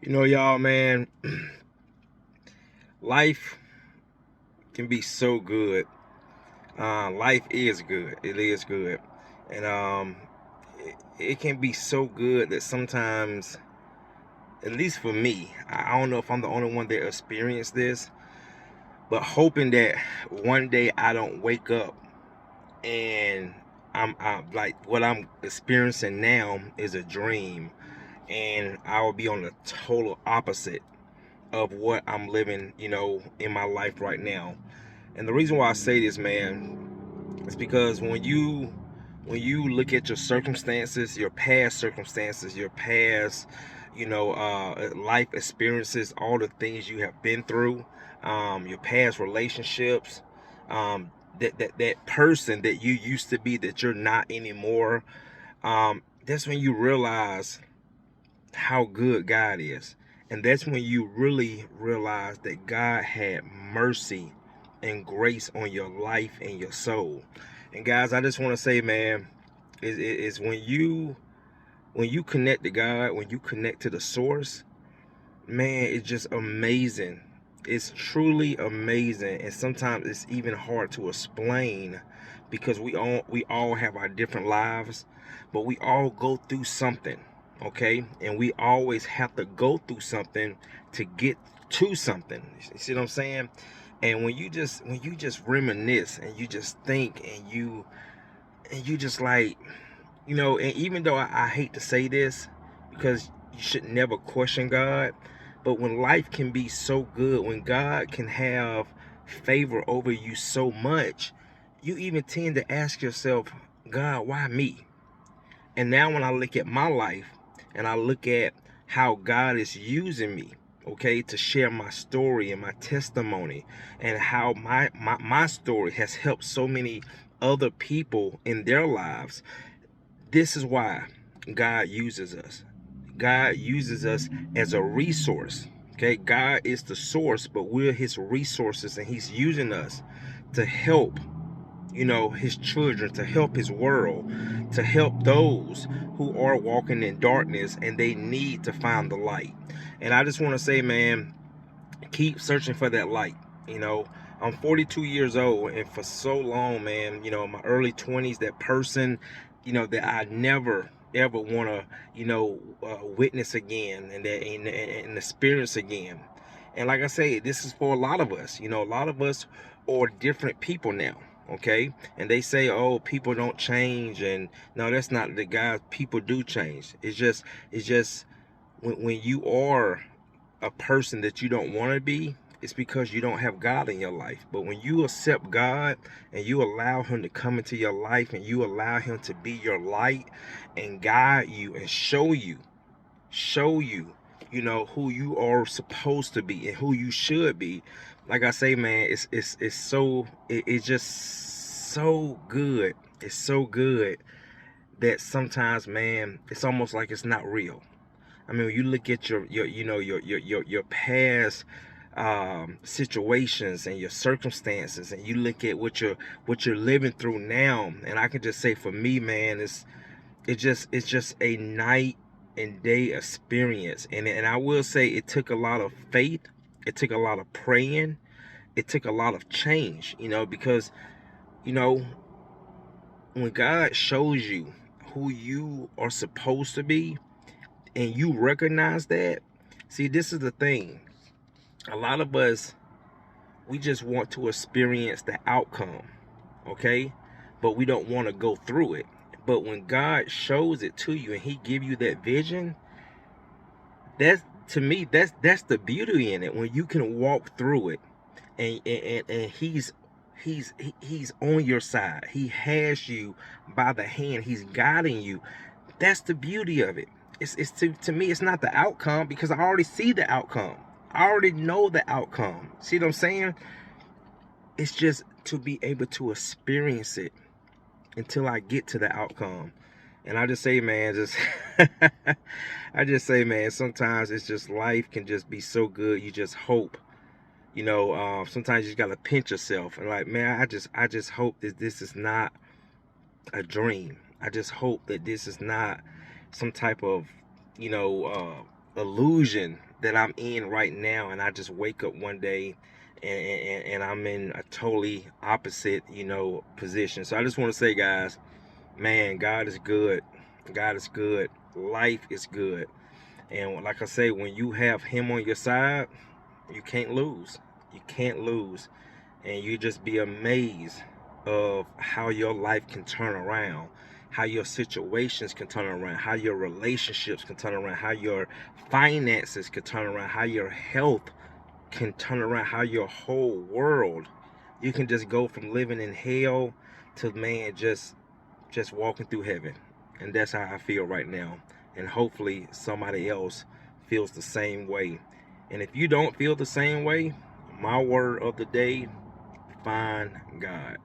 Y'all, man, life can be so good. Life is good. It is good. And it can be so good that sometimes, at least for me, I don't know if I'm the only one that experienced this, but hoping that one day I don't wake up and I'm like what I'm experiencing now is a dream, and I will be on the total opposite of what I'm living, in my life right now. And the reason why I say this, man, is because when you look at your circumstances, your past circumstances, your past, life experiences, all the things you have been through, your past relationships, that person that you used to be that you're not anymore, that's when you realize how good God is. And that's when you really realize that God had mercy and grace on your life and your soul. And guys, I just want to say, man, is when you connect to God, when you connect to the source, man, it's just amazing. It's truly amazing, and sometimes it's even hard to explain because we all have our different lives, but we all go through something, okay? And we always have to go through something to get to something. You see what I'm saying? And when you just reminisce and you just think and you just like, and even though I hate to say this, because you should never question God, but when life can be so good, when God can have favor over you so much, you even tend to ask yourself, God, why me? And now when I look at my life and I look at how God is using me, okay, to share my story and my testimony, and how my story has helped so many other people in their lives, this is why God uses us. God uses us as a resource. Okay, God is the source, but we're his resources, and he's using us to help, his children, to help his world, to help those who are walking in darkness and they need to find the light. And I just want to say, man, keep searching for that light. You know, I'm 42 years old, and for so long, man, in my early 20s, that person, that I never ever want to, witness again, and experience again. And like I say, this is for a lot of us. A lot of us are different people now. Okay, and they say, oh, people don't change, and no, that's not the guy. People do change. It's just when you are a person that you don't want to be, it's because you don't have God in your life. But when you accept God and you allow him to come into your life and you allow him to be your light and guide you and show you, who you are supposed to be and who you should be. Like I say, man, it's just so good. It's so good that sometimes, man, it's almost like it's not real. I mean, when you look at your past situations and your circumstances, and you look at what you're living through now, and I can just say for me, man, it's just a night and day experience, and I will say it took a lot of faith, it took a lot of praying, it took a lot of change, because you know when God shows you who you are supposed to be and you recognize that. See, this is the thing. A lot of us, we just want to experience the outcome, okay? But we don't want to go through it. But when God shows it to you and he give you that vision, that's, to me, that's the beauty in it. When you can walk through it, and he's on your side. He has you by the hand. He's guiding you. That's the beauty of it. It's to me, it's not the outcome, because I already see the outcome. I already know the outcome. See what I'm saying? It's just to be able to experience it until I get to the outcome. And I just say, man, just I just say, man, sometimes it's just life can just be so good. You just hope, sometimes you just gotta pinch yourself and like, man, I just hope that this is not a dream. I just hope that this is not some type of, illusion. that I'm in right now, and I just wake up one day and I'm in a totally opposite, position. So I just want to say, guys, man, God is good. God is good. Life is good. And like I say, when you have him on your side, you can't lose. You can't lose. And you just be amazed of how your life can turn around, how your situations can turn around, how your relationships can turn around, how your finances can turn around, how your health can turn around, how your whole world, you can just go from living in hell to, man, just walking through heaven. And that's how I feel right now. And hopefully somebody else feels the same way. And if you don't feel the same way, my word of the day, find God.